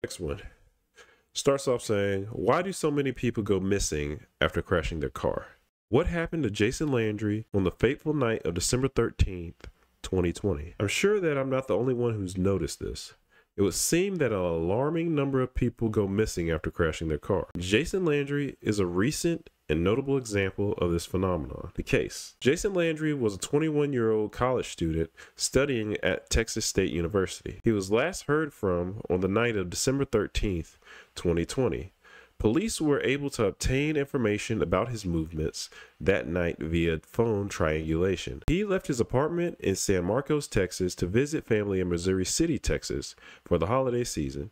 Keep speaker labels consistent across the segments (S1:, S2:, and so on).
S1: Next one starts off saying, why do so many people go missing after crashing their car? What happened to Jason Landry on the fateful night of December 13th, 2020? I'm sure that I'm not the only one who's noticed this. It would seem that an alarming number of people go missing after crashing their car. Jason Landry is a recent and notable example of this phenomenon. The case. Jason Landry was a 21-year-old college student studying at Texas State University. He was last heard from on the night of December 13th, 2020. Police were able to obtain information about his movements that night via phone triangulation. He left his apartment in San Marcos, Texas to visit family in Missouri City, Texas for the holiday season.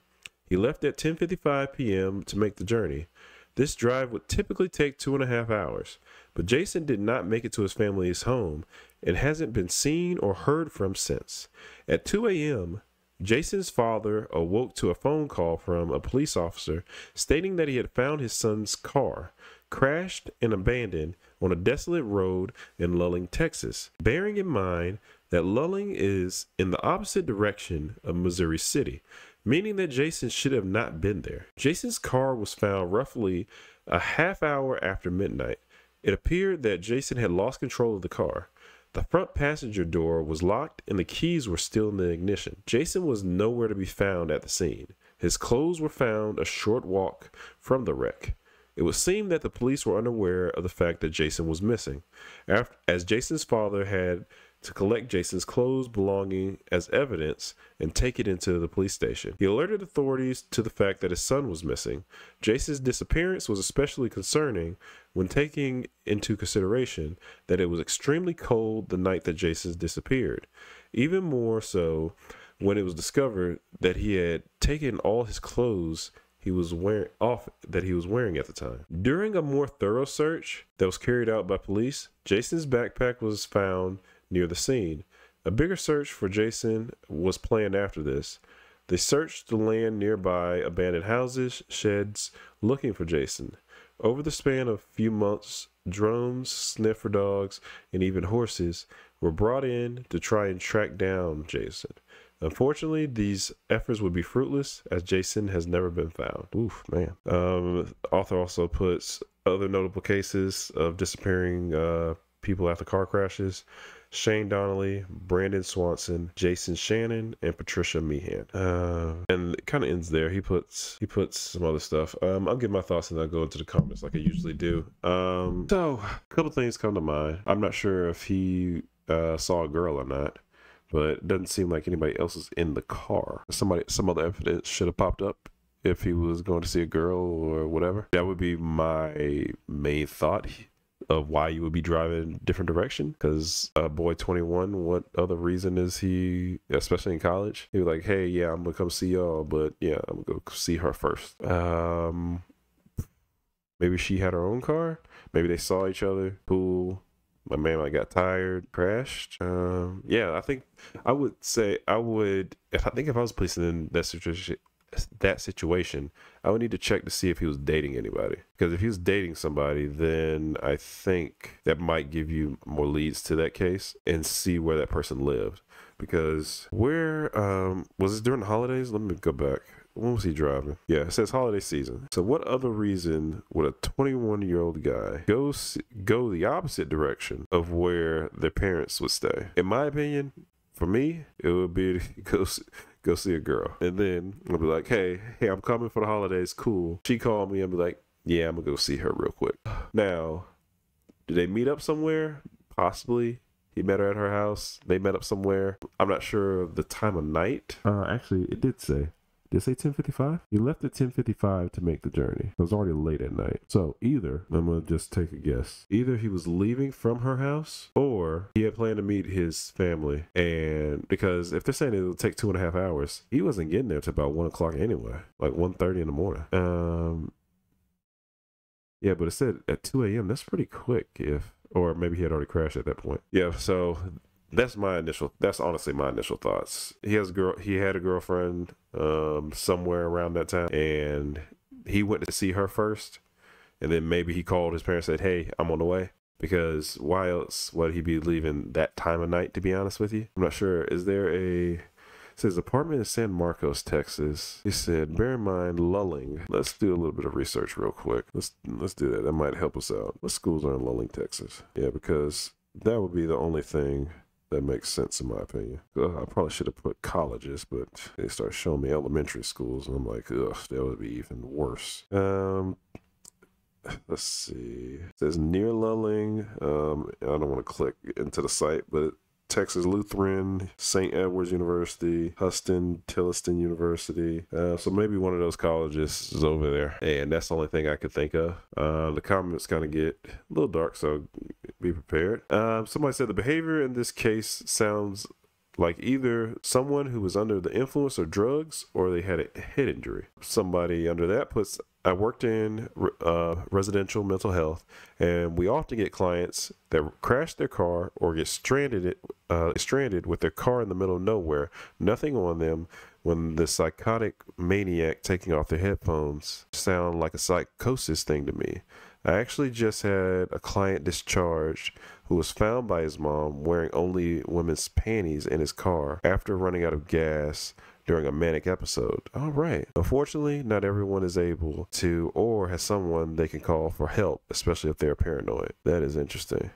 S1: He left at 10:55 p.m. to make the journey. This drive would typically take 2.5 hours, but Jason did not make it to his family's home and hasn't been seen or heard from since. At 2 a.m., Jason's father awoke to a phone call from a police officer stating that he had found his son's car crashed and abandoned on a desolate road in Lulling, Texas. Bearing in mind that Lulling is in the opposite direction of Missouri City, meaning that Jason should have not been there. Jason's car was found roughly a half hour after midnight. It appeared that Jason had lost control of the car. The front passenger door was locked and the keys were still in the ignition. Jason was nowhere to be found at the scene. His clothes were found a short walk from the wreck. It would seem that the police were unaware of the fact that Jason was missing, as Jason's father had to collect Jason's clothes belonging as evidence and take it into the police station. He alerted authorities to the fact that his son was missing. Jason's disappearance was especially concerning when taking into consideration that it was extremely cold the night that Jason disappeared. Even more so when it was discovered that he had taken all his clothes he was wearing at the time. During a more thorough search that was carried out by police, Jason's backpack was found near the scene. A bigger search for Jason was planned after this. They searched the land nearby abandoned houses, sheds, looking for Jason. Over the span of a few months, drones, sniffer dogs, and even horses were brought in to try and track down Jason. Unfortunately, these efforts would be fruitless as Jason has never been found. Oof, man. The author also puts other notable cases of disappearing people after car crashes: Shane Donnelly, Brandon Swanson, Jason Shannon, and Patricia Meehan. And it kind of ends there. He puts some other stuff. I'll give my thoughts and I'll go into the comments like I usually do. So a couple things come to mind. I'm not sure if he saw a girl or not, but it doesn't seem like anybody else is in the car. Some other evidence should have popped up if he was going to see a girl or whatever. That would be my main thought of why you would be driving a different direction. Because a boy 21, what other reason is he, especially in college? He was like, hey, yeah, I'm gonna come see y'all, but yeah, I'm gonna go see her first. Maybe she had her own car. Maybe they saw each other. Cool. My man might got tired, crashed. Yeah, I think I would say if I was placed in that situation, I would need to check to see if he was dating anybody. Because if he was dating somebody, then I think that might give you more leads to that case and see where that person lived. Because where was this during the holidays? Let me go back. When was he driving? Yeah, it says holiday season. So what other reason would a 21-year-old guy go the opposite direction of where their parents would stay? In my opinion, for me, it would be to go see a girl. And then I'll be like, hey, I'm coming for the holidays. Cool. She called me and be like, yeah, I'm gonna go see her real quick. Now, did they meet up somewhere? Possibly. He met her at her house. They met up somewhere. I'm not sure of the time of night. Actually, it did say. Did it say 10:55? He left at 10:55 to make the journey. It was already late at night. So either, I'm going to just take a guess, either he was leaving from her house or he had planned to meet his family. And because if they're saying it would take 2.5 hours, he wasn't getting there till about 1 o'clock anyway, like 1:30 in the morning. Yeah, but it said at 2 a.m. That's pretty quick or maybe he had already crashed at that point. Yeah, so that's honestly my initial thoughts. He had a girlfriend somewhere around that time, and he went to see her first, and then maybe he called his parents and said, hey, I'm on the way. Because why else would he be leaving that time of night, to be honest with you? I'm not sure. Is there a It says apartment in San Marcos, Texas. He said, bear in mind Lulling. Let's do a little bit of research real quick. Let's do that. That might help us out. What schools are in Lulling, Texas? Yeah, because that would be the only thing that makes sense in my opinion. I probably should have put colleges, but they start showing me elementary schools, and I'm like, ugh, that would be even worse. Let's see. It says near Lulling. I don't want to click into the site, but Texas Lutheran, St. Edward's University, Huston, Tilliston University. So maybe one of those colleges is over there. And that's the only thing I could think of. The comments kind of get a little dark, so be prepared. Somebody said the behavior in this case sounds like either someone who was under the influence of drugs or they had a head injury. Somebody under that puts, I worked in residential mental health, and we often get clients that crash their car or get stranded with their car in the middle of nowhere, nothing on them, when the psychotic maniac taking off their headphones sound like a psychosis thing to me. I actually just had a client discharged who was found by his mom wearing only women's panties in his car after running out of gas during a manic episode. All right. Unfortunately, not everyone is able to or has someone they can call for help, especially if they're paranoid. That is interesting.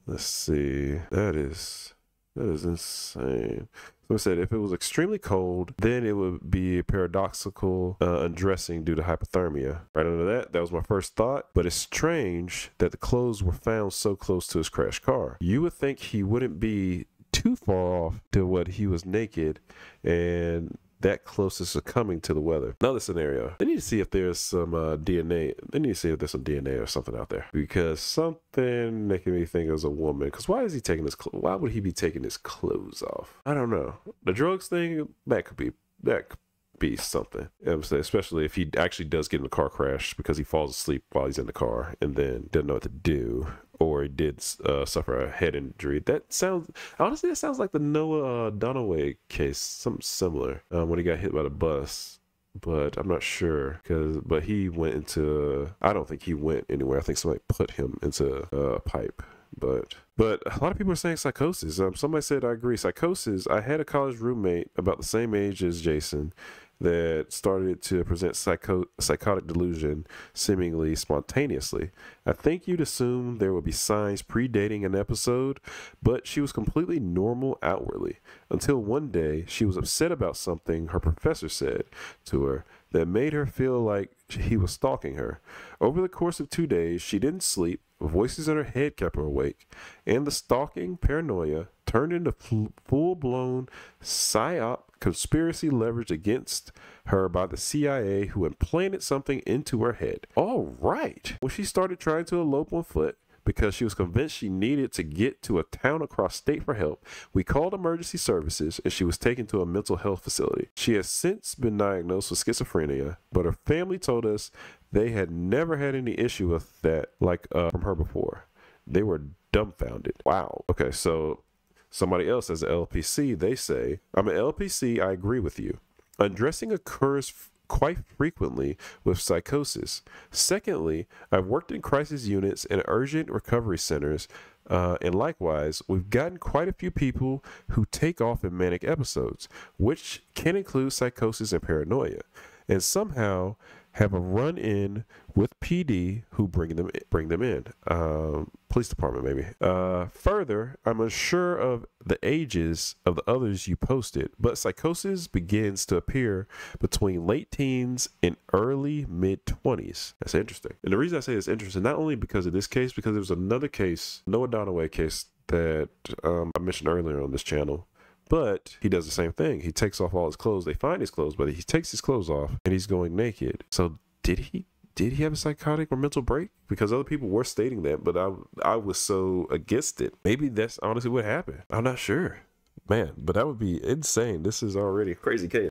S1: Let's see. That is insane. So I said if it was extremely cold, then it would be a paradoxical undressing due to hypothermia. Right under that was my first thought, but it's strange that the clothes were found so close to his crashed car. You would think he wouldn't be too far off to what he was naked and that close to succumbing to the weather. Another scenario. They need to see if there's some DNA. They need to see if there's some DNA or something out there, because something making me think it was a woman. Because why is he taking his? Why would he be taking his clothes off? I don't know. The drugs thing, that could be something. Especially if he actually does get in a car crash because he falls asleep while he's in the car and then doesn't know what to do, or he did suffer a head injury. That sounds like the Noah Dunaway case, something similar, when he got hit by the bus. But I'm not sure, but he went into, I don't think he went anywhere. I think somebody put him into a pipe. But a lot of people are saying psychosis. Somebody said, I agree. Psychosis. I had a college roommate about the same age as Jason that started to present psychotic delusion seemingly spontaneously. I think you'd assume there would be signs predating an episode, but she was completely normal outwardly until one day she was upset about something her professor said to her that made her feel like he was stalking her. Over the course of 2 days, she didn't sleep, voices in her head kept her awake, and the stalking paranoia turned into full-blown psyop conspiracy leveraged against her by the CIA, who implanted something into her head. All right. When she started trying to elope on foot, because she was convinced she needed to get to a town across state for help, we called emergency services and she was taken to a mental health facility. She has since been diagnosed with schizophrenia, but her family told us they had never had any issue with that from her before. They were dumbfounded. Wow. Okay, so somebody else as an LPC, they say, I'm an LPC, I agree with you. Undressing occurs quite frequently with psychosis. Secondly, I've worked in crisis units and urgent recovery centers, and likewise, we've gotten quite a few people who take off in manic episodes, which can include psychosis and paranoia, and somehow have a run-in with PD who bring them in. Police department, maybe. Further, I'm unsure of the ages of the others you posted, but psychosis begins to appear between late teens and early mid-20s. That's interesting. And the reason I say it's interesting, not only because of this case, because there was another case, Noah Dunaway case, that I mentioned earlier on this channel. But he does the same thing. He takes off all his clothes. They find his clothes, but he takes his clothes off and he's going naked. So did he have a psychotic or mental break? Because other people were stating that, but I was so against it. Maybe that's honestly what happened. I'm not sure. Man, but that would be insane. This is already a crazy case.